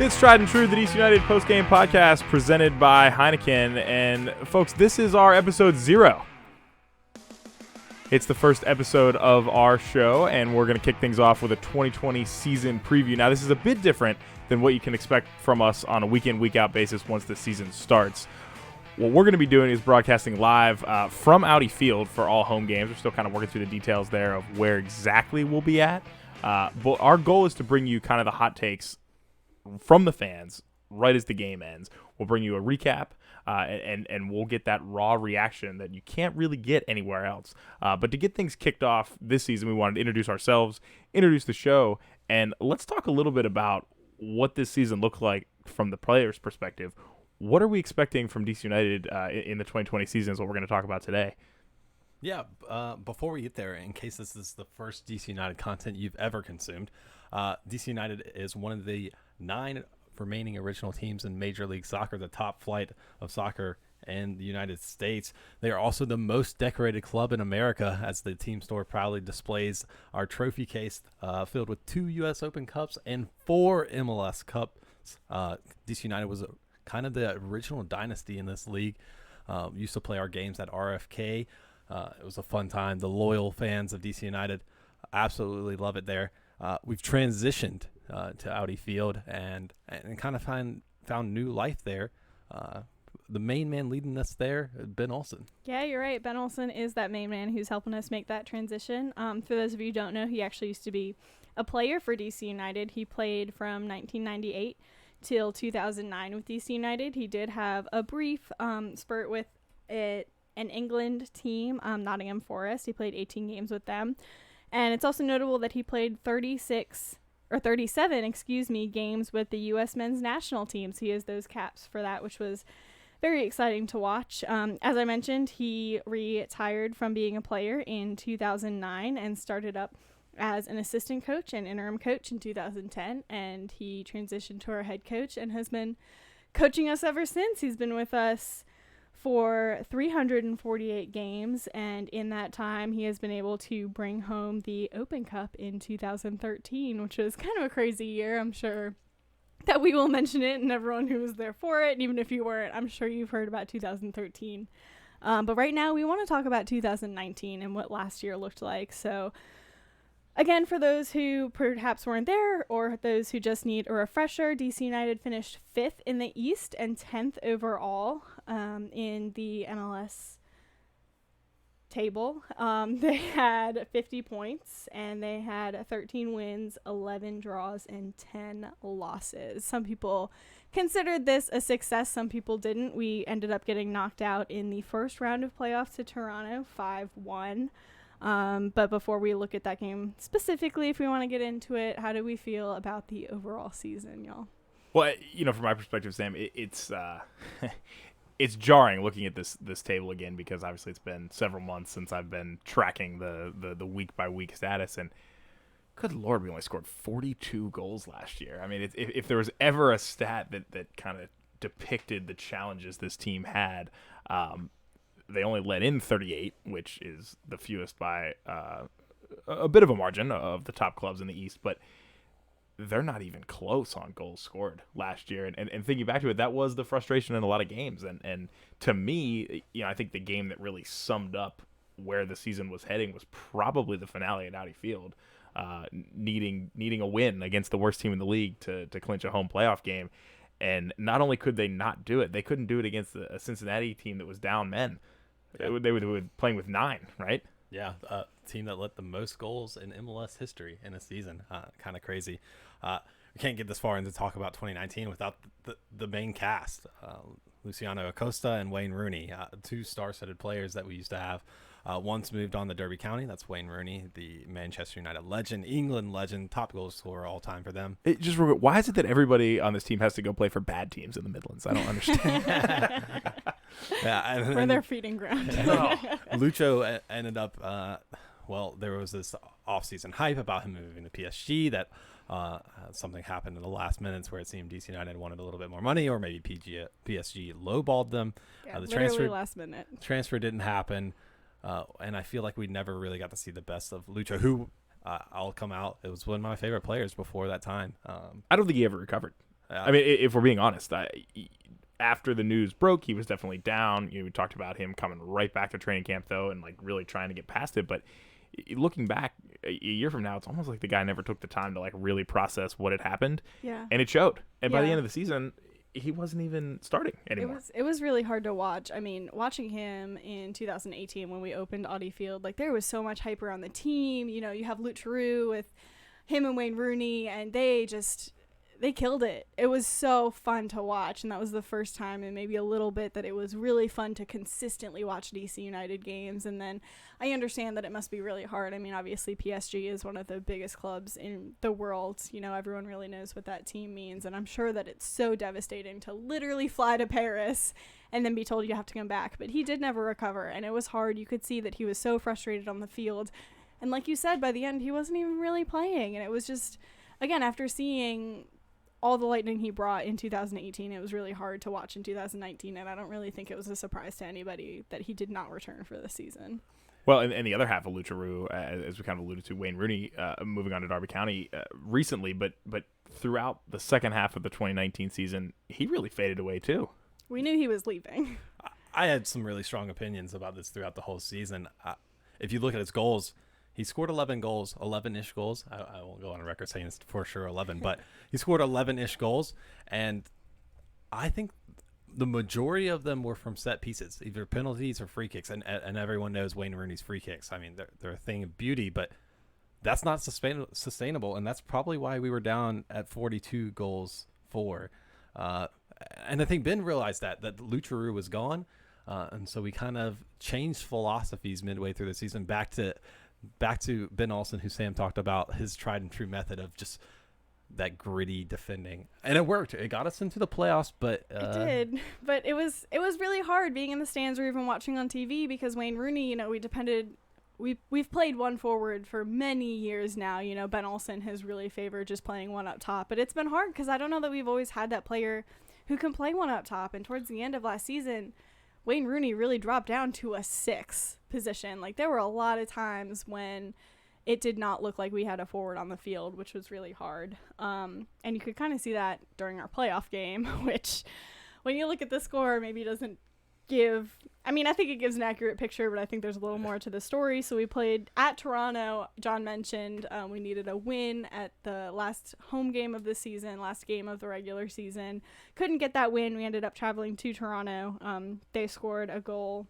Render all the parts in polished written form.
It's Tried and True, the DC United post-game podcast presented by Heineken. And folks, this is our episode 0. It's the first episode of our show, and we're going to kick things off with a 2020 season preview. Now, this is a bit different than what you can expect from us on a week-in, week-out basis once the season starts. What we're going to be doing is broadcasting live from Audi Field for all home games. We're still kind of working through the details there of where exactly we'll be at. But our goal is to bring you kind of the hot takes from the fans right as the game ends. We'll bring you a recap, and we'll get that raw reaction that you can't really get anywhere else. But to get things kicked off this season, we wanted to introduce ourselves, introduce the show, and let's talk a little bit about what this season looked like from the players' perspective. What are we expecting from DC United in the 2020 season is what we're going to talk about today. Yeah, before we get there, in case this is the first DC United content you've ever consumed, DC United is one of the 9 remaining original teams in Major League Soccer, the top flight of soccer in the United States. They are also the most decorated club in America, as the team store proudly displays our trophy case filled with 2 U.S. Open Cups and 4 MLS Cups. DC United was kind of the original dynasty in this league. Used to play our games at RFK. It was a fun time. The loyal fans of DC United absolutely love it there. We've transitioned to Audi Field and kind of found new life there. The main man leading us there, Ben Olsen. Yeah, you're right. Ben Olsen is that main man who's helping us make that transition. For those of you who don't know, he actually used to be a player for DC United. He played from 1998 till 2009 with DC United. He did have a brief spurt with an England team, Nottingham Forest. He played 18 games with them. And it's also notable that he played 37 games with the U.S. men's national teams. He has those caps for that, which was very exciting to watch. As I mentioned, he retired from being a player in 2009 and started up as an assistant coach and interim coach in 2010. And he transitioned to our head coach and has been coaching us ever since. He's been with us for 348 games, and in that time he has been able to bring home the Open Cup in 2013, which was kind of a crazy year. I'm sure that we will mention it, and everyone who was there for it, and even if you weren't, I'm sure you've heard about 2013. But right now we want to talk about 2019 and what last year looked like. So again, for those who perhaps weren't there or those who just need a refresher, DC United finished 5th in the East and 10th overall in the MLS table. They had 50 points, and they had 13 wins, 11 draws, and 10 losses. Some people considered this a success. Some people didn't. We ended up getting knocked out in the first round of playoffs to Toronto, 5-1. But before we look at that game specifically, if we want to get into it, how do we feel about the overall season, y'all? Well, from my perspective, Sam, it's it's jarring looking at this table again, because obviously it's been several months since I've been tracking the week by week status, and good Lord, we only scored 42 goals last year. I mean, if there was ever a stat that kind of depicted the challenges this team had, they only let in 38, which is the fewest by a bit of a margin of the top clubs in the East, but they're not even close on goals scored last year. And thinking back to it, that was the frustration in a lot of games. And to me, I think the game that really summed up where the season was heading was probably the finale at Audi Field, needing a win against the worst team in the league to clinch a home playoff game. And not only could they not do it, they couldn't do it against a Cincinnati team that was down men. Yeah. They were playing with 9, right? Yeah, team that let the most goals in MLS history in a season. Kind of crazy. We can't get this far into talk about 2019 without the main cast. Luciano Acosta and Wayne Rooney, 2 star-studded players that we used to have. One's moved on to Derby County. That's Wayne Rooney, the Manchester United legend, England legend, top goal scorer all time for them. Why is it that everybody on this team has to go play for bad teams in the Midlands? I don't understand. For their feeding ground. Lucho ended up, there was this offseason hype about him moving to PSG that something happened in the last minutes where it seemed DC United wanted a little bit more money, or maybe PSG lowballed them. Yeah, literally last minute. Transfer didn't happen. And I feel like we never really got to see the best of Lucho, who I'll come out. It was one of my favorite players before that time. I don't think he ever recovered. I mean, if we're being honest, after the news broke, he was definitely down. We talked about him coming right back to training camp, though, and like really trying to get past it. But looking back a year from now, it's almost like the guy never took the time to like really process what had happened. Yeah. And it showed. And by the Yeah. end of the season, he wasn't even starting anymore. It was really hard to watch. I mean, watching him in 2018 when we opened Audi Field, like there was so much hype around the team. You know, you have Lucharu with him and Wayne Rooney, and they killed it. It was so fun to watch, and that was the first time in maybe a little bit that it was really fun to consistently watch DC United games. And then I understand that it must be really hard. I mean, obviously PSG is one of the biggest clubs in the world. You know, everyone really knows what that team means, and I'm sure that it's so devastating to literally fly to Paris and then be told you have to come back. But he did never recover, and it was hard. You could see that he was so frustrated on the field. And like you said, by the end, he wasn't even really playing, and it was just, again, after seeing all the lightning he brought in 2018, it was really hard to watch in 2019, and I don't really think it was a surprise to anybody that he did not return for the season. Well, and the other half of Lucharu, as we kind of alluded to, Wayne Rooney moving on to Derby County recently, but throughout the second half of the 2019 season, he really faded away too. We knew he was leaving. I had some really strong opinions about this throughout the whole season. If you look at his goals, he scored 11 goals, 11-ish goals. I won't go on record saying it's for sure 11, but he scored 11-ish goals, and I think the majority of them were from set pieces, either penalties or free kicks, and everyone knows Wayne Rooney's free kicks. I mean, they're a thing of beauty, but that's not sustainable, and that's probably why we were down at 42 goals for. And I think Ben realized that Lucharu was gone, and so we kind of changed philosophies midway through the season back to Ben Olsen, who Sam talked about, his tried and true method of just that gritty defending, and it worked. It got us into the playoffs, but it did. But it was really hard being in the stands or even watching on TV because Wayne Rooney, you know, we've played one forward for many years now. You know, Ben Olsen has really favored just playing one up top, but it's been hard because I don't know that we've always had that player who can play one up top. And towards the end of last season, Wayne Rooney really dropped down to a 6 position. Like there were a lot of times when it did not look like we had a forward on the field, which was really hard. And you could kind of see that during our playoff game, which when you look at the score, maybe doesn't give, I mean, I think it gives an accurate picture, but I think there's a little more to the story. So we played at Toronto. John mentioned we needed a win at the last home game of the season, last game of the regular season. Couldn't get that win. We ended up traveling to Toronto. They scored a goal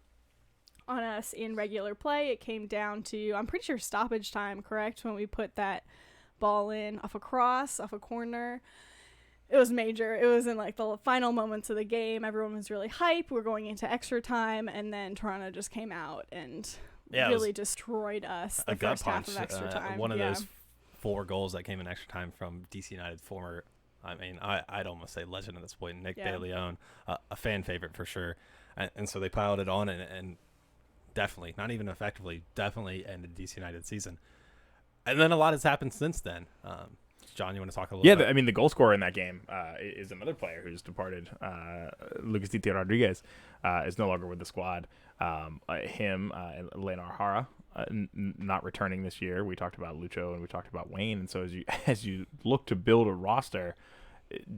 on us in regular play. It came down to, I'm pretty sure, stoppage time, correct? When we put that ball in off a corner. It was major. It was in like the final moments of the game. Everyone was really hype. We're going into extra time, and then Toronto just came out and really destroyed us the first half of extra time. One of those 4 goals that came in extra time from DC United former, I mean, I'd almost say legend at this point, Nick De Leon, a fan favorite for sure. And so they piled it on and definitely, not even effectively, definitely ended DC United season. And then a lot has happened since then. John, you want to talk a little bit? Yeah, I mean, the goal scorer in that game is another player who's departed. Lucas Titi Rodriguez is no longer with the squad. Him and Leonard Hara not returning this year. We talked about Lucho and we talked about Wayne. And so as you look to build a roster,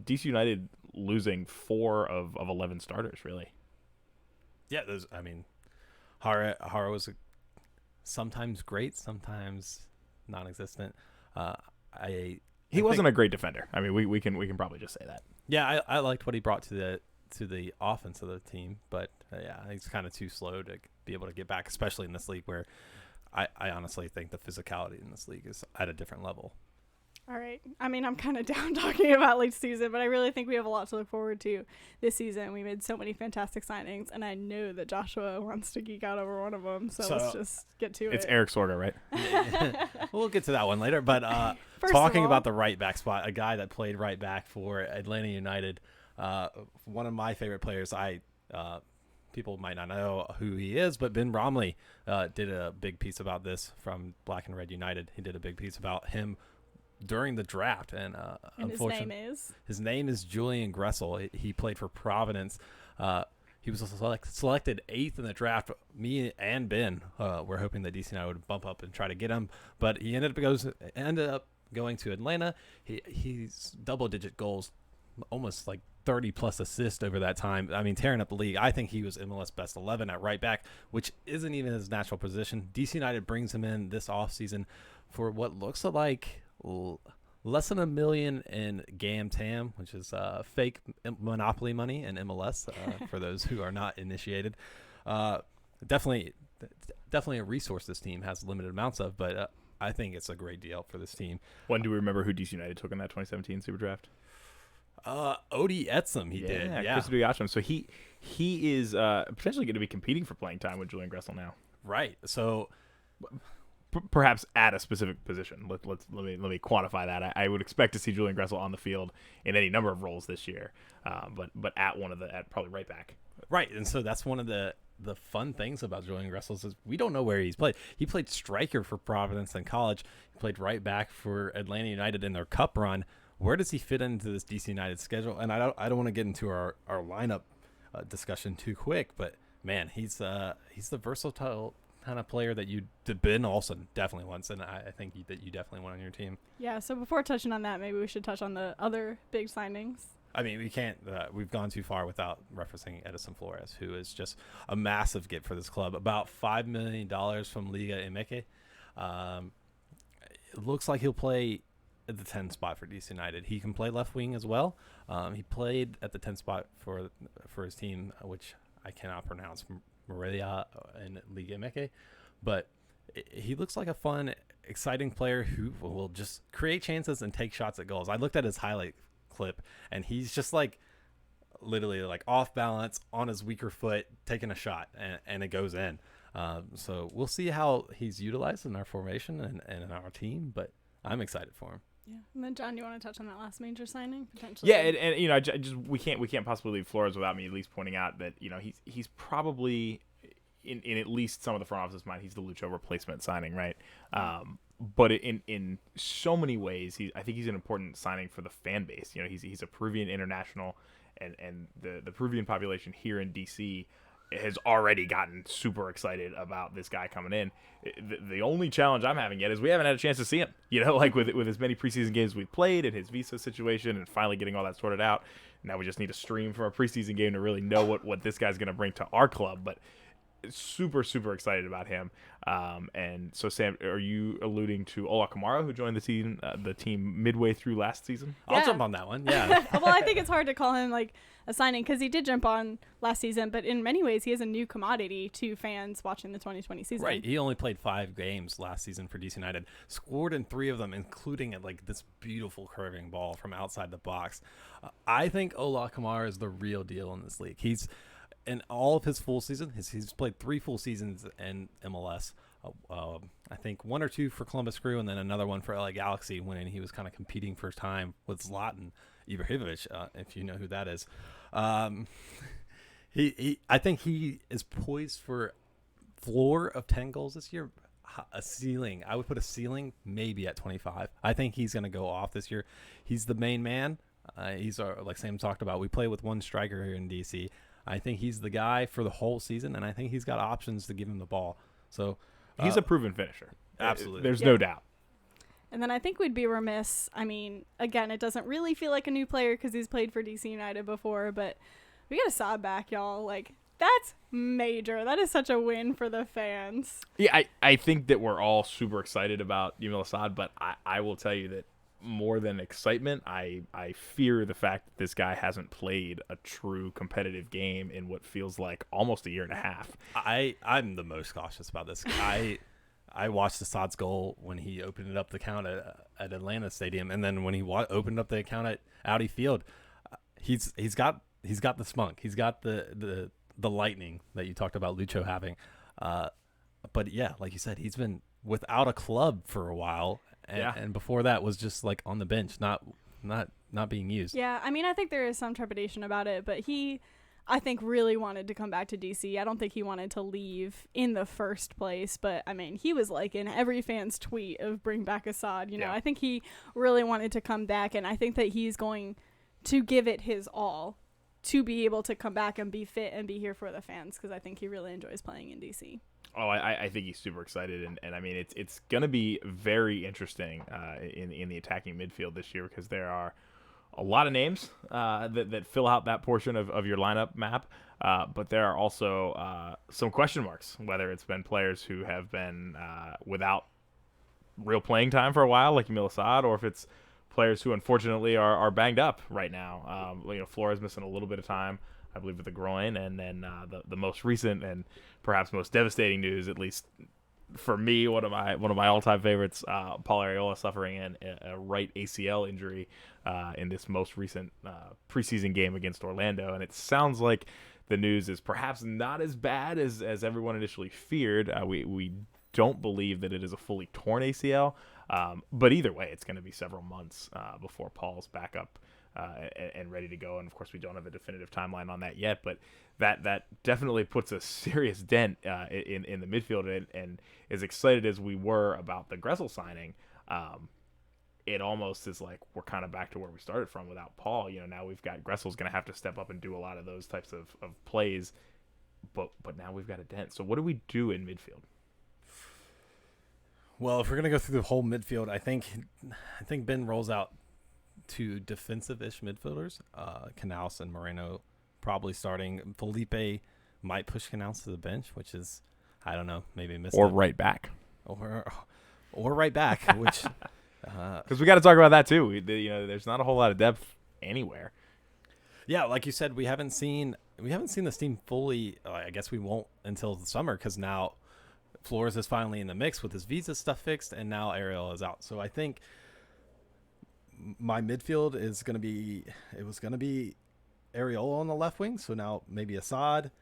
DC United losing 4 of 11 starters, really. Yeah, Hara was sometimes great, sometimes non-existent. He wasn't a great defender. I mean, we can probably just say that. Yeah, I liked what he brought to the offense of the team, but he's kind of too slow to be able to get back, especially in this league where I honestly think the physicality in this league is at a different level. All right. I mean, I'm kind of down talking about late season, but I really think we have a lot to look forward to this season. We made so many fantastic signings, and I know that Joshua wants to geek out over one of them, so let's just get to it. It's Eric Sorga, right? We'll get to that one later, but talking about the right back spot, a guy that played right back for Atlanta United, one of my favorite players. People might not know who he is, but Ben Bromley did a big piece about this from Black and Red United. He did a big piece about him during the draft, and unfortunately, his name is Julian Gressel. He played for Providence. He was selected 8th in the draft. Me and Ben were hoping that DC United would bump up and try to get him, but he ended up going to Atlanta. He's double-digit goals almost like 30 plus assists over that time. I mean, tearing up the league. I think he was MLS best 11 at right back, which isn't even his natural position. DC United brings him in this offseason for what looks like less than $1 million in GAM TAM, which is fake monopoly money in MLS for those who are not initiated. Definitely a resource this team has limited amounts of, but I think it's a great deal for this team. When do we remember who DC United took in that 2017 Super Draft? Odie Etzem, he did. Yeah, Chris Odie. So he is potentially going to be competing for playing time with Julian Gressel now. Right. So perhaps at a specific position. Let me quantify that. I would expect to see Julian Gressel on the field in any number of roles this year, but at probably right back. Right, and so that's one of the fun things about Julian Gressel is we don't know where he's played. He played striker for Providence in college. He played right back for Atlanta United in their cup run. Where does he fit into this DC United schedule? And I don't want to get into our lineup discussion too quick, but man, he's the versatile kind of player that Ben Olsen definitely wants, and I think that you definitely want on your team. Yeah. So before touching on that, maybe we should touch on the other big signings. I mean, we can't. We've gone too far without referencing Edison Flores, who is just a massive get for this club. About $5 million from Liga Emeke. It looks like he'll play at the 10 spot for DC United. He can play left wing as well. He played at the 10 spot for his team, which I cannot pronounce, Morelia in Liga Emeke. But he looks like a fun, exciting player who will just create chances and take shots at goals. I looked at his highlight clip, and he's just like literally like off balance on his weaker foot, taking a shot, and it goes in. So we'll see how he's utilized in our formation and in our team, but I'm excited for him. Yeah. And then John, you want to touch on that last major signing potentially? Yeah, and you know, just we can't possibly leave Flores without me at least pointing out that, you know, he's probably in at least some of the front office mind, he's the Lucho replacement signing, right? But in so many ways, I think he's an important signing for the fan base. You know, he's a Peruvian international, and the Peruvian population here in DC has already gotten super excited about this guy coming in. The only challenge I'm having yet is we haven't had a chance to see him. You know, like with as many preseason games we've played and his visa situation and finally getting all that sorted out. Now we just need to stream from a preseason game to really know what this guy's going to bring to our club. But super, super excited about him. And so, Sam, are you alluding to Ola Kamara, who joined the team midway through last season? Yeah. I'll jump on that one. Yeah. Well, I think it's hard to call him like a signing because he did jump on last season, but in many ways, he is a new commodity to fans watching the 2020 season. Right. He only played 5 games last season for DC United, scored in 3 of them, including like this beautiful curving ball from outside the box. I think Ola Kamara is the real deal in this league. He's in all of his full season, he's played 3 full seasons in MLS. I think 1 or 2 for Columbus Crew, and then another one for LA Galaxy when he was kind of competing for time with Zlatan Ibrahimovic, if you know who that is. I think he is poised for floor of 10 goals this year. A ceiling, I would put a ceiling maybe at 25. I think he's going to go off this year. He's the main man. He's like Sam talked about. We play with one striker here in DC. I think he's the guy for the whole season, and I think he's got options to give him the ball. So he's a proven finisher. Absolutely. There's no doubt. And then I think we'd be remiss. I mean, again, it doesn't really feel like a new player because he's played for DC United before, but we got Assad back, y'all. Like, that's major. That is such a win for the fans. Yeah, I think that we're all super excited about Yamil Assad, but I will tell you that more than excitement, I fear the fact that this guy hasn't played a true competitive game in what feels like almost a year and a half. I'm the most cautious about this. I watched Assad's goal when he opened up the account at Atlanta Stadium, and then when he opened up the account at Audi Field, he's got the spunk. He's got the lightning that you talked about Lucho having. But yeah, like you said, he's been without a club for a while. And before that was just like on the bench, not being used. Yeah, I mean, I think there is some trepidation about it, but he, I think, really wanted to come back to DC. I don't think he wanted to leave in the first place, but I mean, he was like in every fan's tweet of bring back Assad. You know, I think he really wanted to come back, and I think that he's going to give it his all to be able to come back and be fit and be here for the fans, because I think he really enjoys playing in DC. Oh, I think he's super excited, and I mean it's going to be very interesting in the attacking midfield this year because there are a lot of names that fill out that portion of your lineup map. But there are also some question marks, whether it's been players who have been without real playing time for a while, like Emil Assad, or if it's players who unfortunately are banged up right now. Flores missing a little bit of time, I believe, with the groin, and then the most recent and perhaps most devastating news, at least for me, one of my all-time favorites, Paul Arriola suffering a right ACL injury in this most recent preseason game against Orlando, and it sounds like the news is perhaps not as bad as everyone initially feared. We don't believe that it is a fully torn ACL, but either way, it's going to be several months before Paul's back up and ready to go. And of course, we don't have a definitive timeline on that yet, but that definitely puts a serious dent in the midfield. And as excited as we were about the Gressel signing, it almost is like we're kind of back to where we started from without Paul. Now we've got Gressel's going to have to step up and do a lot of those types of plays, but now we've got a dent. So what do we do in midfield? Well, if we're gonna go through the whole midfield, I think Ben rolls out two defensive-ish midfielders, Canals and Moreno, probably starting. Felipe might push Canals to the bench, which is, I don't know, maybe missed or right back, or right back, which because we got to talk about that too. There's not a whole lot of depth anywhere. Yeah, like you said, we haven't seen this team fully. I guess we won't until the summer, because now Flores is finally in the mix with his visa stuff fixed, and now Ariel is out. So I think my midfield is going to be Ariola on the left wing. So now maybe Assad,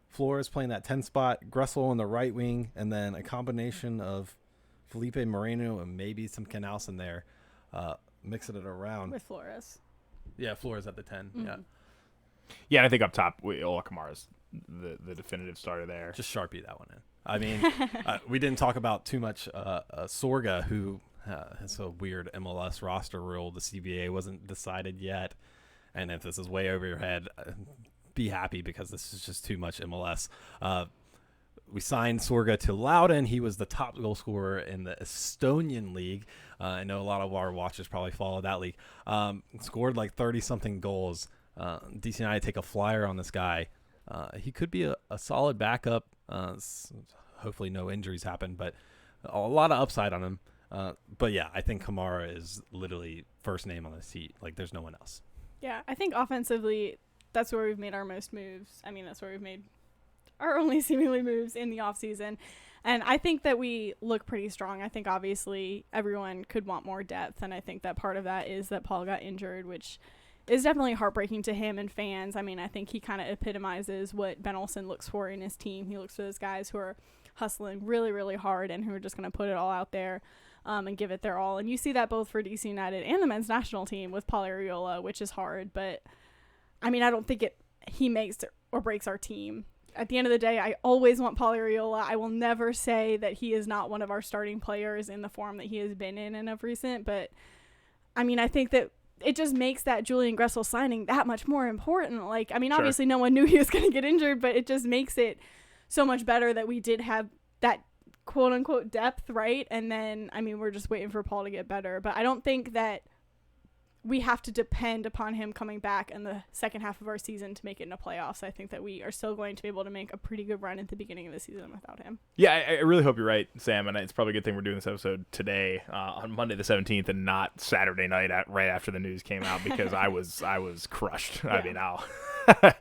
Flores playing that 10 spot, Gressel on the right wing, and then a combination of Felipe Moreno and maybe some Canals in there, mixing it around. With Flores. Yeah, Flores at the 10. Mm-hmm. Yeah. Yeah, and I think up top, Ola Kamara's the definitive starter there. Just Sharpie that one in. I mean, we didn't talk about too much Sorga, who has a weird MLS roster rule. The CBA wasn't decided yet. And if this is way over your head, be happy, because this is just too much MLS. We signed Sorga to Loudoun. He was the top goal scorer in the Estonian league. I know a lot of our watchers probably follow that league. Scored like 30-something goals. DC United take a flyer on this guy. He could be a solid backup. Hopefully no injuries happen, but a lot of upside on him. But yeah, I think Kamara is literally first name on the seat. Like, there's no one else. Yeah, I think offensively, that's where we've made our most moves. I mean, that's where we've made our only seemingly moves in the offseason. And I think that we look pretty strong. I think obviously everyone could want more depth, and I think that part of that is that Paul got injured, which is definitely heartbreaking to him and fans. I mean, I think he kind of epitomizes what Ben Olsen looks for in his team. He looks for those guys who are hustling really, really hard and who are just going to put it all out there and give it their all. And you see that both for DC United and the men's national team with Paul Arriola, which is hard. But, I mean, I don't think he makes or breaks our team. At the end of the day, I always want Paul Arriola. I will never say that he is not one of our starting players in the form that he has been in and of recent. But, I mean, I think that it just makes that Julian Gressel signing that much more important. Like, I mean, Sure. Obviously no one knew he was going to get injured, but it just makes it so much better that we did have that quote unquote depth, right? And then, I mean, we're just waiting for Paul to get better. But I don't think that we have to depend upon him coming back in the second half of our season to make it in the playoffs. I think that we are still going to be able to make a pretty good run at the beginning of the season without him. Yeah, I really hope you're right, Sam, and it's probably a good thing we're doing this episode today on Monday the 17th and not Saturday night right after the news came out, because I was crushed. Yeah. I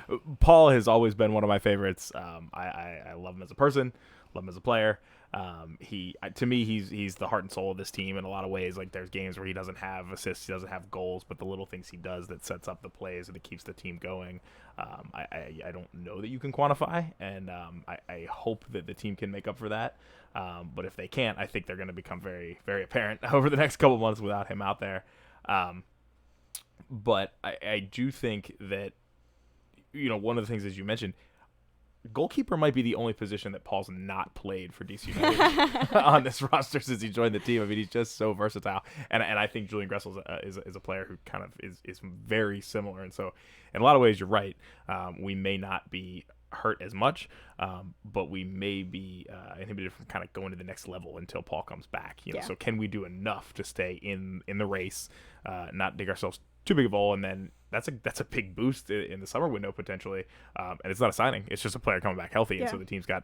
mean, Paul has always been one of my favorites. I love him as a person, love him as a player. To me, he's the heart and soul of this team in a lot of ways. Like, there's games where he doesn't have assists, he doesn't have goals, but the little things he does that sets up the plays and that keeps the team going, I don't know that you can quantify, and I hope that the team can make up for that. But if they can't, I think they're going to become very, very apparent over the next couple of months without him out there. But I do think that, one of the things, as you mentioned, goalkeeper might be the only position that Paul's not played for DC United on this roster since he joined the team. I mean, he's just so versatile, and I think Julian Gressel is a player who kind of is very similar. And so, in a lot of ways, you're right. We may not be hurt as much, but we may be inhibited from kind of going to the next level until Paul comes back. So can we do enough to stay in the race, not dig ourselves too big of a hole, and then that's a big boost in the summer window potentially. And it's not a signing; it's just a player coming back healthy, and so the team's got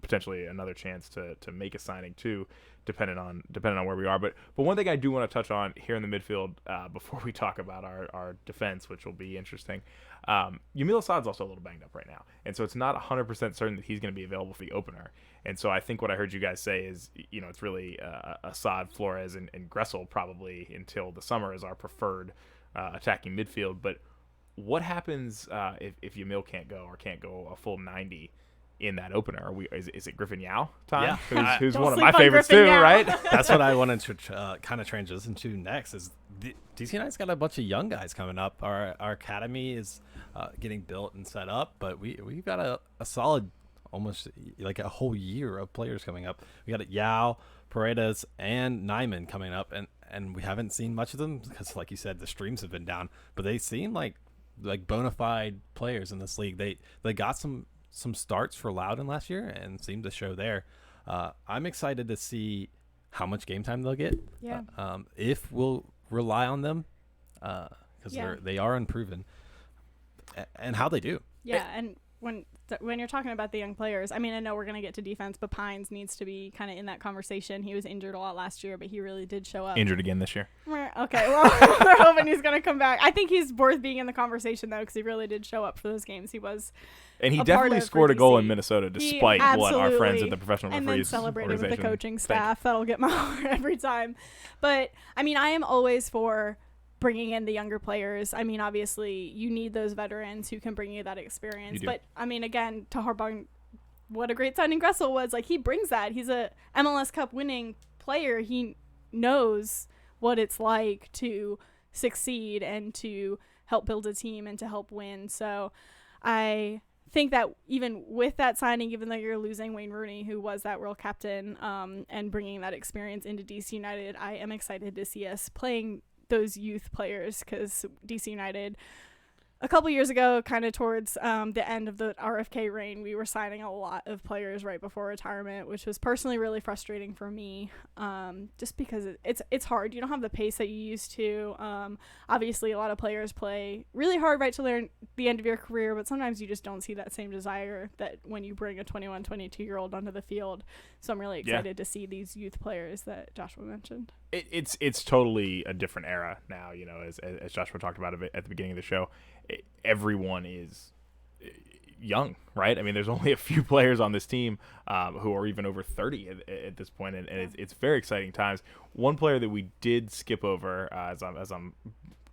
potentially another chance to make a signing too, depending on where we are. But one thing I do want to touch on here in the midfield before we talk about our defense, which will be interesting. Yamil Assad's also a little banged up right now, and so it's not 100% certain that he's going to be available for the opener. And so I think what I heard you guys say is, it's really Assad, Flores, and Gressel probably until the summer is our preferred attacking midfield. But what happens if Yamil can't go a full 90 in that opener? Is it Griffin Yao time? Yeah. Who's Don't one of sleep my on favorites Griffin too, Yao. right? That's what I wanted to kind of transition to next. Is DC United's got a bunch of young guys coming up. Our academy is getting built and set up, but we've got a solid, almost like a whole year of players coming up. We got Yao, Paredes, and Nyman coming up, and we haven't seen much of them because, like you said, the streams have been down. But they seem like bona fide players in this league. They got some starts for Loudon last year and seemed to show there. I'm excited to see how much game time they'll get. Yeah. If we'll rely on them, because they are unproven, and how they do. Yeah, and when you're talking about the young players, I mean, I know we're going to get to defense, but Pines needs to be kind of in that conversation. He was injured a lot last year, but he really did show up. Injured again this year. Okay, well, we're hoping he's going to come back. I think he's worth being in the conversation, though, because he really did show up for those games. He was And he a definitely part of scored for a goal in DC. Minnesota He despite what our friends absolutely- at the professional and then referees celebrated with the organization coaching think. staff. That'll get my heart every time. But, I mean, I am always for bringing in the younger players. I mean, obviously, you need those veterans who can bring you that experience. You do. But, I mean, again, to harp on what a great signing Gressel was. Like, he brings that. He's a MLS Cup winning player. He knows what it's like to succeed and to help build a team and to help win. So I think that even with that signing, even though you're losing Wayne Rooney, who was that world captain, and bringing that experience into DC United, I am excited to see us playing those youth players, because DC United a couple years ago, kind of towards the end of the RFK reign, we were signing a lot of players right before retirement, which was personally really frustrating for me, just because it's hard. You don't have the pace that you used to. Obviously, a lot of players play really hard right to the end of your career, but sometimes you just don't see that same desire that when you bring a 21, 22-year-old onto the field. So I'm really excited to see these youth players that Joshua mentioned. It's totally a different era now, as Joshua talked about at the beginning of the show. Everyone is young, right? I mean, there's only a few players on this team who are even over 30 at this point, and it's very exciting times. One player that we did skip over as I'm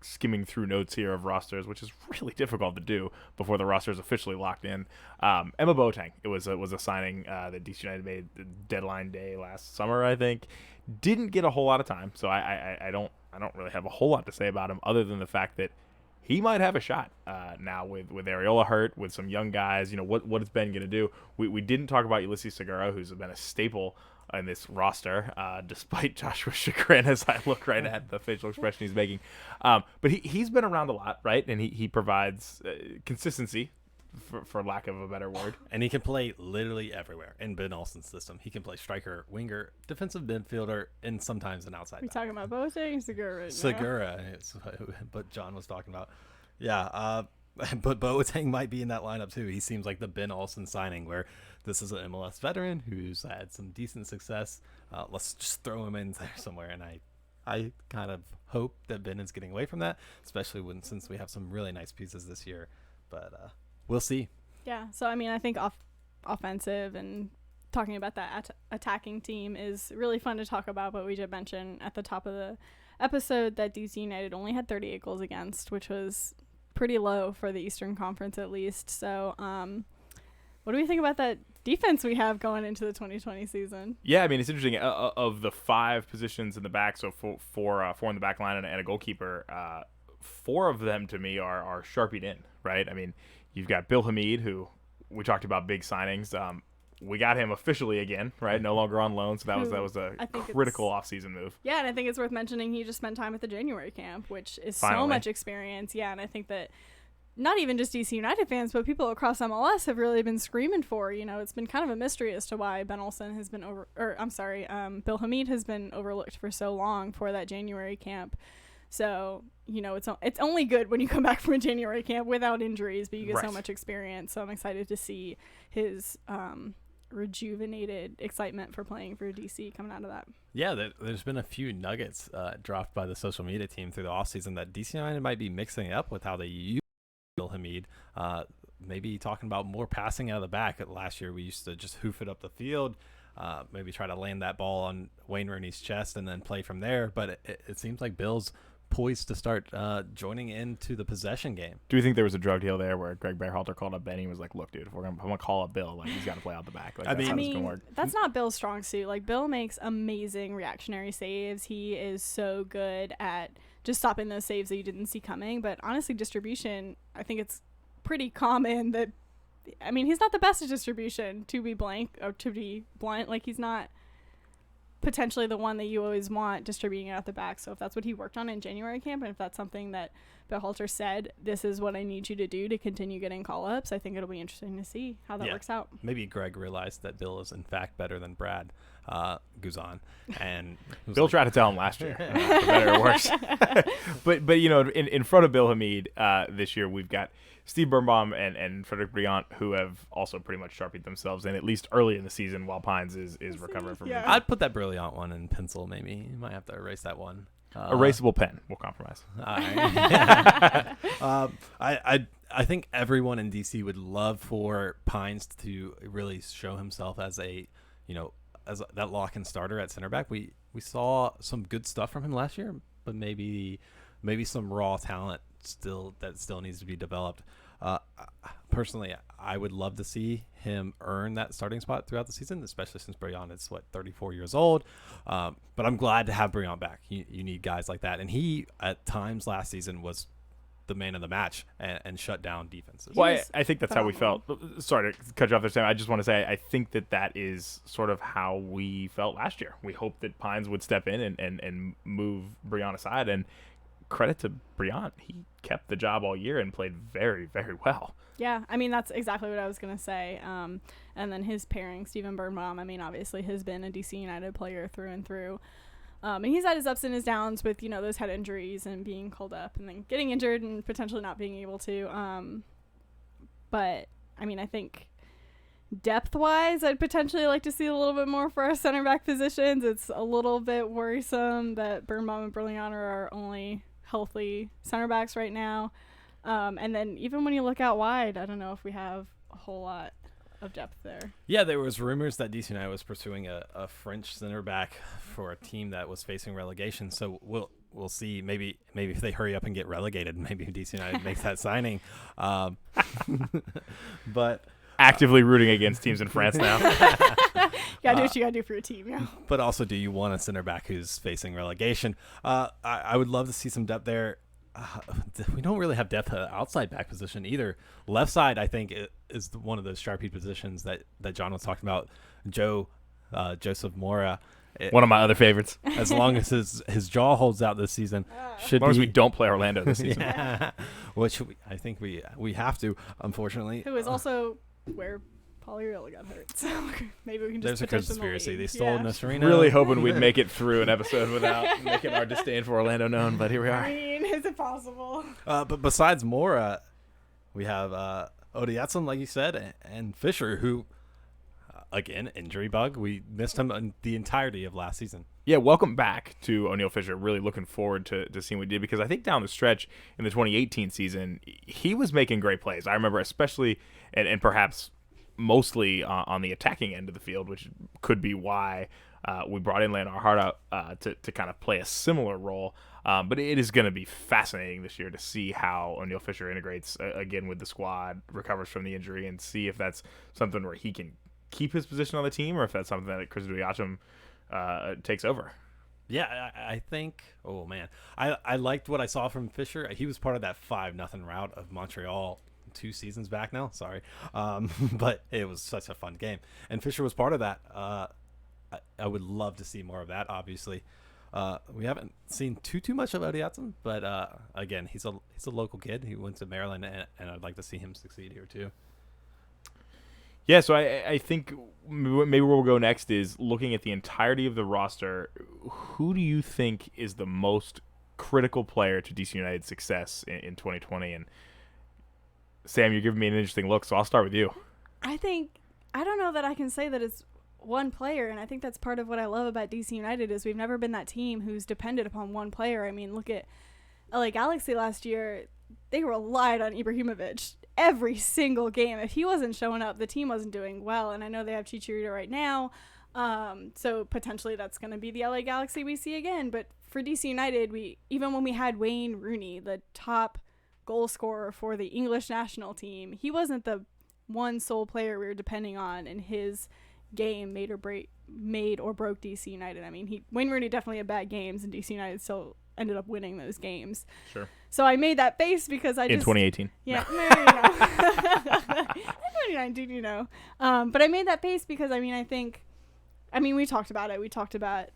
skimming through notes here of rosters, which is really difficult to do before the roster is officially locked in. Emma Boateng. It was a signing that DC United made the deadline day last summer, I think. Didn't get a whole lot of time, so I don't really have a whole lot to say about him other than the fact that he might have a shot now with Areola hurt, with some young guys. What is Ben going to do? We didn't talk about Ulysses Segura, who's been a staple in this roster, despite Joshua's chagrin as I look right at the facial expression he's making. But he's been around a lot, right? And he provides consistency, for lack of a better word. And he can play literally everywhere in Ben Olsen's system. He can play striker, winger, defensive midfielder, and sometimes an outside We back. talking about Boateng or Segura right now? Segura, is what John was talking about. Yeah, but Boateng might be in that lineup too. He seems like the Ben Olsen signing, where this is an MLS veteran who's had some decent success. Let's just throw him in there somewhere. And I kind of hope that Ben is getting away from that, especially since we have some really nice pieces this year. But we'll see. Yeah, so I mean, I think offensive and talking about that attacking team is really fun to talk about, but we did mention at the top of the episode that DC United only had 38 goals against, which was pretty low for the Eastern Conference at least. So what do we think about that defense we have going into the 2020 season? Yeah, I mean, it's interesting. Of the 5 positions in the back, so four in the back line and a goalkeeper, 4 of them to me are sharpied in, right? I mean, you've got Bill Hamid, who we talked about big signings. We got him officially again, right? No longer on loan, so that was a critical offseason move. Yeah, and I think it's worth mentioning he just spent time at the January camp, which is Finally. so much experience. Yeah, and I think that not even just DC United fans, but people across MLS have really been screaming for. It's been kind of a mystery as to why Ben Olsen has been Bill Hamid has been overlooked for so long for that January camp. So, it's only good when you come back from a January camp without injuries, but you get so Right. much experience. So I'm excited to see his rejuvenated excitement for playing for DC coming out of that. Yeah, there's been a few nuggets dropped by the social media team through the offseason that DC United might be mixing up with how they use Bill Hamid. Maybe talking about more passing out of the back. Last year we used to just hoof it up the field, maybe try to land that ball on Wayne Rooney's chest and then play from there. But it seems like Bill's poised to start joining into the possession game. Do you think there was a drug deal there where Greg Berhalter called up Benny and was like, look, dude, if I'm going to call up Bill, like, he's got to play out the back. Like, I that's how mean- this is going to work. That's not Bill's strong suit. Like, Bill makes amazing reactionary saves. He is so good at just stopping those saves that you didn't see coming. But honestly, distribution, I think it's pretty common that, I mean, he's not the best at distribution, to be blunt. Like, he's not potentially the one that you always want distributing it at the back. So if that's what he worked on in January camp, and if that's something that Berhalter said, this is what I need you to do to continue getting call-ups, I think it'll be interesting to see how that works out. Maybe Greg realized that Bill is in fact better than Brad Guzan, and was Bill like, tried to tell him last year, for better or worse. but in front of Bill Hamid this year, we've got Steve Birnbaum and Frederick Briant, who have also pretty much sharpied themselves in at least early in the season while Pines is recovering from Yeah. injury. I'd put that Brilliant one in pencil. Maybe you might have to erase that one. Erasable pen. We'll compromise. All right. I think everyone in DC would love for Pines to really show himself as as that lock-in starter at center back. We saw some good stuff from him last year, but maybe some raw talent still needs to be developed. Personally, I would love to see him earn that starting spot throughout the season, especially since Briant is 34 years old. But I'm glad to have Briant back. You need guys like that, and he at times last season was the man of the match and shut down defenses. Well, I think that's how we felt. phenomenal. Sorry to cut you off there, Sam. I just want to say I think that is sort of how we felt last year. We hoped that Pines would step in and move Briant aside, and credit to Briant, he kept the job all year and played very, very well. Yeah, I mean, that's exactly what I was going to say. And then his pairing, Steven Birnbaum, I mean, obviously has been a DC United player through and through. And he's had his ups and his downs with, those head injuries and being called up and then getting injured and potentially not being able to. But, I mean, I think depth-wise, I'd potentially like to see a little bit more for our center back positions. It's a little bit worrisome that Birnbaum and Brilliant are our only healthy center backs right now. And then even when you look out wide, I don't know if we have a whole lot of depth there. Yeah, there was rumors that DC United was pursuing a French center back for a team that was facing relegation. So we'll see. Maybe if they hurry up and get relegated, maybe DC United makes that signing. But Actively rooting against teams in France now. You gotta do what you gotta do for your team, yeah. but also, do you want a center back who's facing relegation? I would love to see some depth there. We don't really have depth at the outside back position either. Left side, I think, is one of those sharpie positions that John was talking about. Joseph Mora. One of my other favorites. As long as his jaw holds out this season, should As long as we be. don't play Orlando this season. Yeah. Which I think we have to, unfortunately. Who is also where Polyrilla got hurt. So maybe we can just There's a petition the conspiracy. league. They stole Yeah. Nasrina. Really hoping we'd make it through an episode without making our disdain for Orlando known, but here we I are. mean, is it possible? But besides Mora, we have Odiatson, like you said, and Fisher, who, again, injury bug. We missed him in the entirety of last season. Yeah, welcome back to O'Neal Fisher. Really looking forward to seeing what he did, because I think down the stretch in the 2018 season, he was making great plays. I remember especially, and perhaps mostly on the attacking end of the field, which could be why we brought in Leonard Harda to kind of play a similar role. But it is going to be fascinating this year to see how O'Neal Fisher integrates again with the squad, recovers from the injury, and see if that's something where he can keep his position on the team, or if that's something that Chris Duyachim takes over. Yeah, I think. Oh man, I liked what I saw from Fisher. He was part of that 5-0 rout of Montreal 2 seasons back now. Sorry, but it was such a fun game, and Fisher was part of that. I would love to see more of that. Obviously, we haven't seen too much of Odiatson, but again, he's a local kid. He went to Maryland, and I'd like to see him succeed here too. Yeah, so I think maybe where we'll go next is looking at the entirety of the roster. Who do you think is the most critical player to DC United's success in 2020. And Sam, you're giving me an interesting look, so I'll start with you. I don't know that I can say that it's one player, and I think that's part of what I love about DC United is we've never been that team who's depended upon one player. I mean, look at LA Galaxy last year. They relied on Ibrahimovic every single game. If he wasn't showing up, the team wasn't doing well, and I know they have Chicharito right now, so potentially that's going to be the LA Galaxy we see again. But for DC United, even when we had Wayne Rooney, the top goal scorer for the English national team, he wasn't the one sole player we were depending on, and his game made or broke DC United. I mean, Wayne Rooney definitely had bad games, and DC United still ended up winning those games. Sure. So I made that face because in 2018. Yeah. No. 2019, but I made that face because we talked about it. We talked about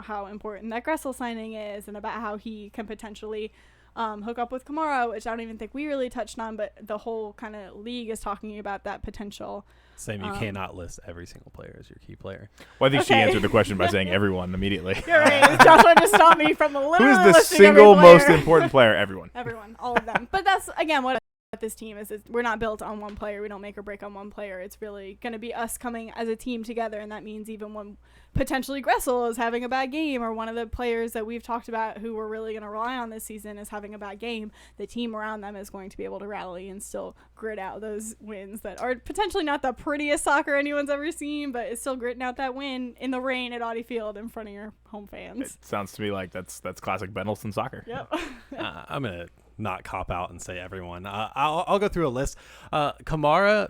how important that Gressel signing is, and about how he can potentially hook up with Kamara, which I don't even think we really touched on, but the whole kind of league is talking about that potential. Same, you cannot list every single player as your key player. Well, I think she answered the question by saying everyone immediately. You're right. Joshua just stopped me from literally Who's the listing single every player. most important player? Everyone. Everyone, all of them. But that's, again, what this team is we're not built on one player. We don't make or break on one player. It's really going to be us coming as a team together, and that means even when potentially Gressel is having a bad game, or one of the players that we've talked about who we're really going to rely on this season is having a bad game, the team around them is going to be able to rally and still grit out those wins that are potentially not the prettiest soccer anyone's ever seen, but it's still gritting out that win in the rain at Audi Field in front of your home fans. It sounds to me like that's classic Ben Olsen soccer. Yep. I'm going to not cop out and say everyone. I'll go through a list. Kamara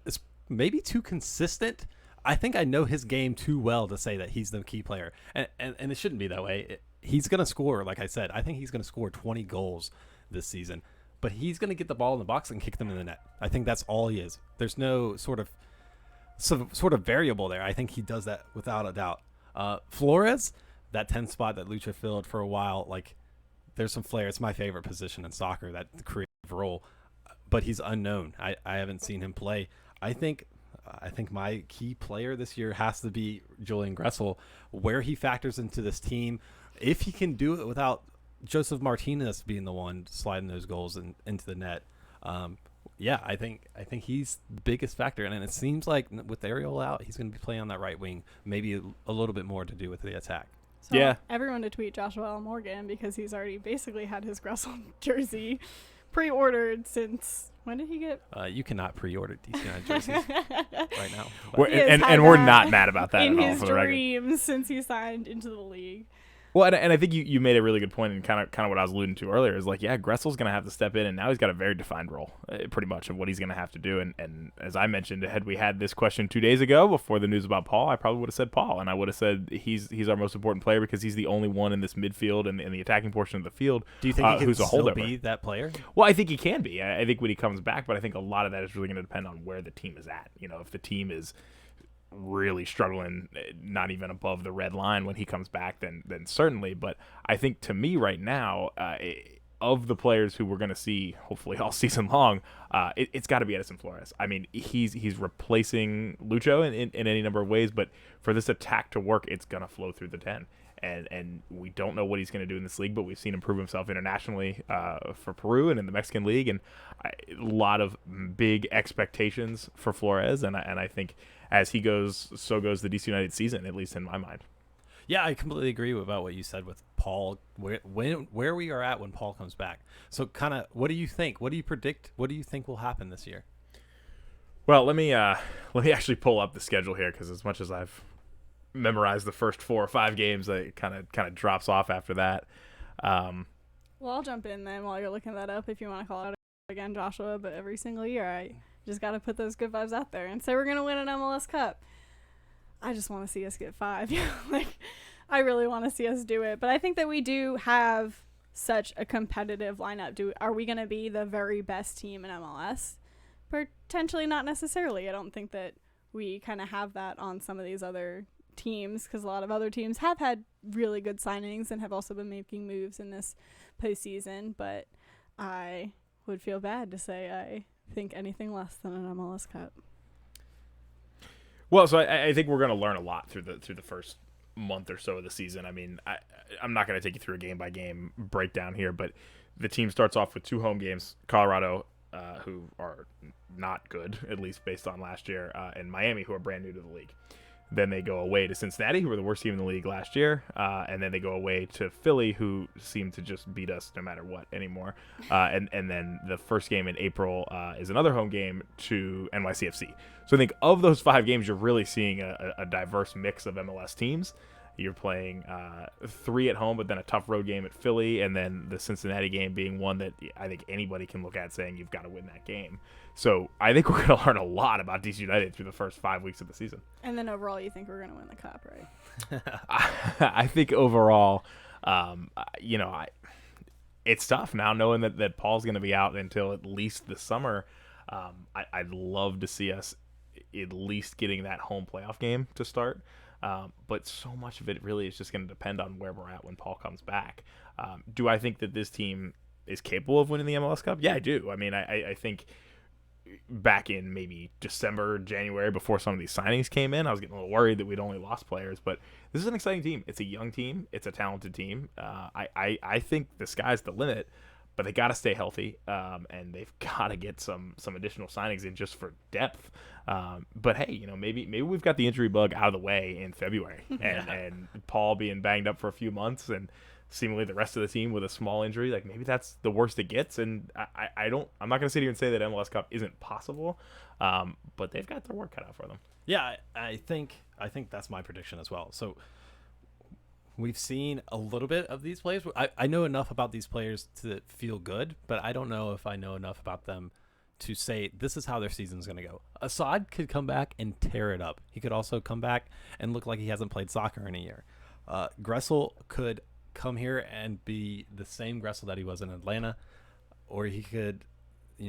is maybe too consistent. I think I know his game too well to say that he's the key player. And it shouldn't be that way. He's going to score, like I said. I think he's going to score 20 goals this season. But he's going to get the ball in the box and kick them in the net. I think that's all he is. There's no sort of variable there. I think he does that without a doubt. Flores, that 10th spot that Lucha filled for a while, there's some flair. It's my favorite position in soccer, that creative role. But he's unknown. I haven't seen him play. I think my key player this year has to be Julian Gressel, where he factors into this team. If he can do it without Joseph Martinez being the one sliding those goals into the net, I think he's the biggest factor. And it seems like with Ariel out, he's going to be playing on that right wing, maybe a little bit more to do with the attack. So yeah. Everyone to tweet Joshua L. Morgan, because he's already basically had his Gressel jersey pre-ordered since... When did he get? You cannot pre-order DC United jerseys right now. And we're not mad about that in at all. his For the record. dreams since he signed into the league. Well, and I think you made a really good point, and kind of what I was alluding to earlier is Gressel's going to have to step in, and now he's got a very defined role, pretty much, of what he's going to have to do. And as I mentioned, had we had this question 2 days ago before the news about Paul, I probably would have said Paul, and I would have said he's our most important player because he's the only one in this midfield and in the attacking portion of the field. Do you think he can still be that player? Well, I think he can be. I think when he comes back, but I think a lot of that is really going to depend on where the team is at. If the team is really struggling, not even above the red line when he comes back, then certainly. But I think to me right now, of the players who we're going to see hopefully all season long, it's got to be Edison Flores. I mean, he's replacing Lucho in any number of ways, but for this attack to work, it's going to flow through the 10. And we don't know what he's going to do in this league, but we've seen him prove himself internationally for Peru and in the Mexican League, and a lot of big expectations for Flores. And I think as he goes, so goes the DC United season, at least in my mind. Yeah, I completely agree about what you said with Paul, where we are at when Paul comes back. So kind of, what do you think? What do you predict? What do you think will happen this year? Well, let me actually pull up the schedule here, because as much as I've memorized the first 4 or 5 games, it kind of drops off after that. Well, I'll jump in then while you're looking that up if you want to call it again, Joshua. But every single year, I just got to put those good vibes out there and say we're going to win an MLS Cup. I just want to see us get 5. I really want to see us do it. But I think that we do have such a competitive lineup. Are we going to be the very best team in MLS? Potentially not necessarily. I don't think that we kind of have that on some of these other teams, because a lot of other teams have had really good signings and have also been making moves in this postseason. But I would feel bad to say I think anything less than an MLS Cup. Well, so I think we're going to learn a lot through the first month or so of the season. I mean, I'm not going to take you through a game-by-game breakdown here, but the team starts off with 2 home games, Colorado, who are not good, at least based on last year, and Miami, who are brand new to the league. Then they go away to Cincinnati, who were the worst team in the league last year, and then they go away to Philly, who seem to just beat us no matter what anymore. And then the first game in April is another home game to NYCFC. So I think of those 5 games, you're really seeing a diverse mix of MLS teams. You're playing 3 at home, but then a tough road game at Philly, and then the Cincinnati game being one that I think anybody can look at saying you've got to win that game. So I think we're going to learn a lot about DC United through the first 5 weeks of the season. And then overall, you think we're going to win the cup, right? I think overall, it's tough now knowing that Paul's going to be out until at least the summer. I'd love to see us at least getting that home playoff game to start. But so much of it really is just going to depend on where we're at when Paul comes back. Do I think that this team is capable of winning the MLS Cup? Yeah, I do. I mean, I think back in maybe December, January, before some of these signings came in, I was getting a little worried that we'd only lost players. But this is an exciting team. It's a young team. It's a talented team. I think the sky's the limit. But they got to stay healthy, and they've got to get some additional signings in just for depth. But hey, maybe we've got the injury bug out of the way in February, and Paul being banged up for a few months, and seemingly the rest of the team with a small injury. Like maybe that's the worst it gets. And I'm not going to sit here and say that MLS Cup isn't possible, but they've got their work cut out for them. Yeah, I think that's my prediction as well. So. We've seen a little bit of these players. I know enough about these players to feel good, but I don't know if I know enough about them to say this is how their season's going to go. Assad could come back and tear it up. He could also come back and look like he hasn't played soccer in a year. Gressel could come here and be the same Gressel that he was in Atlanta, or he could,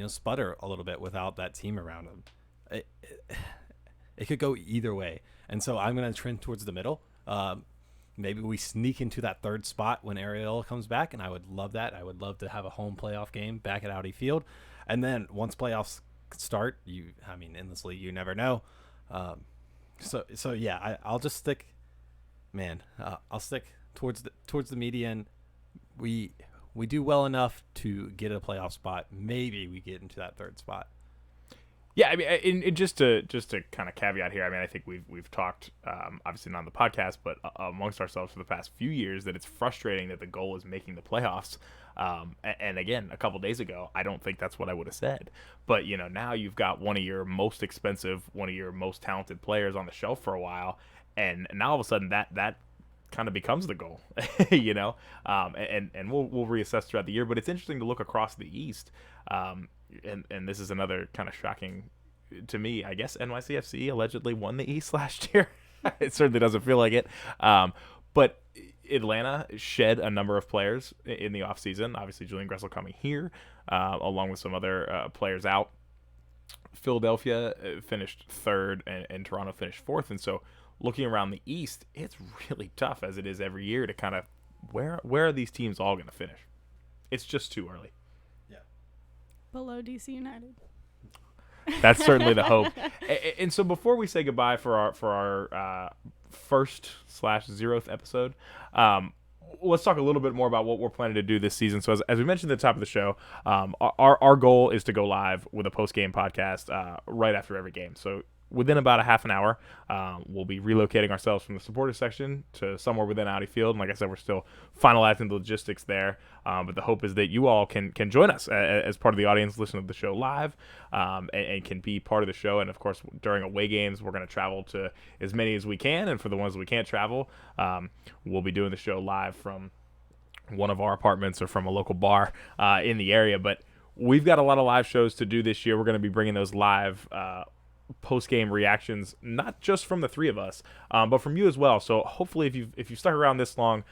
sputter a little bit without that team around him. It could go either way. And so I'm going to trend towards the middle. Maybe we sneak into that 3rd spot when Ariel comes back, and I would love that. I would love to have a home playoff game back at Audi Field. And then once playoffs start, in this league, you never know. So yeah, I'll just stick, I'll stick towards the median. We do well enough to get a playoff spot. Maybe we get into that 3rd spot. Yeah, I mean, just to kind of caveat here, I mean, I think we've talked, obviously not on the podcast, but amongst ourselves for the past few years, that it's frustrating that the goal is making the playoffs. And again, a couple days ago, I don't think that's what I would have said. But now you've got one of your most expensive, one of your most talented players on the shelf for a while, and now all of a sudden that kind of becomes the goal, and we'll reassess throughout the year. But it's interesting to look across the East. And this is another kind of shocking to me. I guess NYCFC allegedly won the East last year. It certainly doesn't feel like it. But Atlanta shed a number of players in the offseason. Obviously, Julian Gressel coming here, along with some other players out. Philadelphia finished 3rd, and Toronto finished 4th. And so looking around the East, it's really tough, as it is every year, to kind of where are these teams all going to finish? It's just too early. Below DC United. That's certainly the hope. And so before we say goodbye for our 1st/0th episode, let's talk a little bit more about what we're planning to do this season. So as we mentioned at the top of the show, our goal is to go live with a post-game podcast right after every game. So within about a half an hour, we'll be relocating ourselves from the supporter section to somewhere within Audi Field. And like I said, we're still finalizing the logistics there. But the hope is that you all can join us as part of the audience, listen to the show live, and can be part of the show. And of course, during away games, we're going to travel to as many as we can. And for the ones we can't travel, we'll be doing the show live from one of our apartments or from a local bar in the area. But we've got a lot of live shows to do this year. We're going to be bringing those live post-game reactions, not just from the 3 of us, but from you as well. So hopefully if you've stuck around this long,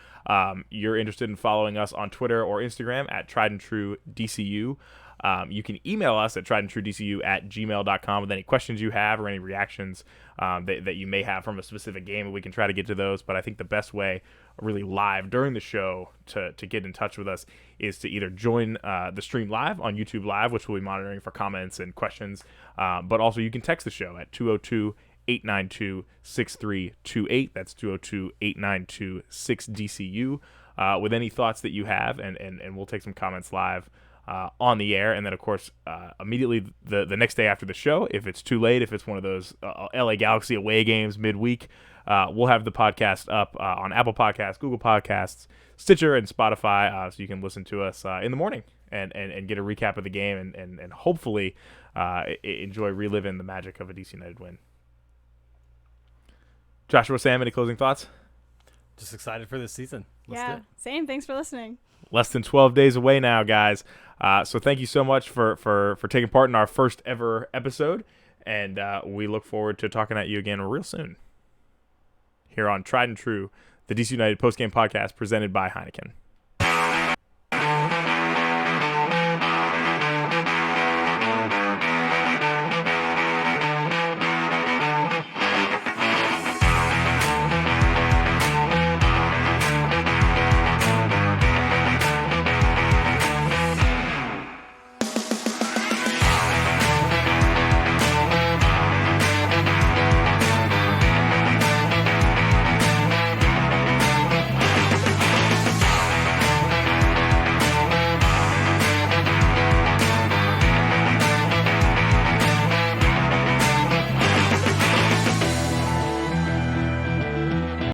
you're interested in following us on Twitter or Instagram at triedandtruedcu. You can email us at triedandtruedcu@gmail.com with any questions you have or any reactions that you may have from a specific game, and we can try to get to those. But I think the best way, really live during the show, to get in touch with us is to either join the stream live on YouTube Live, which we'll be monitoring for comments and questions, but also you can text the show at 202-892-6328. That's 202-892-6DCU. With any thoughts that you have, and we'll take some comments live on the air. And then, of course, immediately the next day after the show, if it's too late, if it's one of those LA Galaxy away games midweek, we'll have the podcast up on Apple Podcasts, Google Podcasts, Stitcher, and Spotify, so you can listen to us in the morning and get a recap of the game and hopefully enjoy reliving the magic of a DC United win. Joshua, Sam, any closing thoughts? Just excited for this season. Let's do Yeah, it. same. Thanks for listening. Less than 12 days away now, guys. So thank you so much for taking part in our first ever episode, and we look forward to talking at you again real soon here on Tried and True, the DC United postgame podcast presented by Heineken.